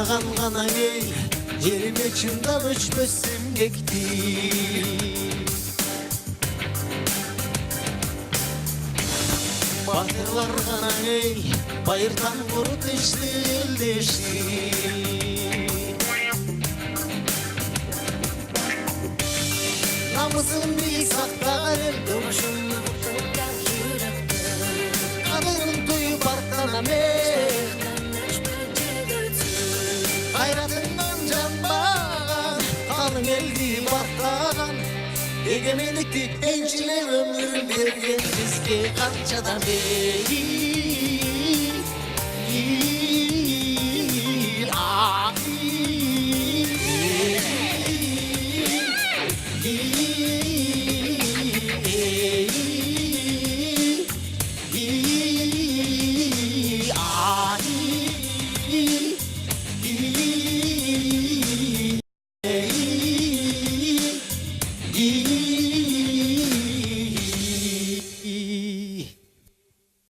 саған ғана ей, жеріме чындап өшпөсім кекті. Батырлар ғана ей, байыртан құрт ішті елдешті. Намысын биік сақтаған ел дұрышын қадырын тойып арттана мен қайратыңнан жанбаған қалың елді бақтаған егемендікті еншілеп өмірін берген бізге қаншадан бері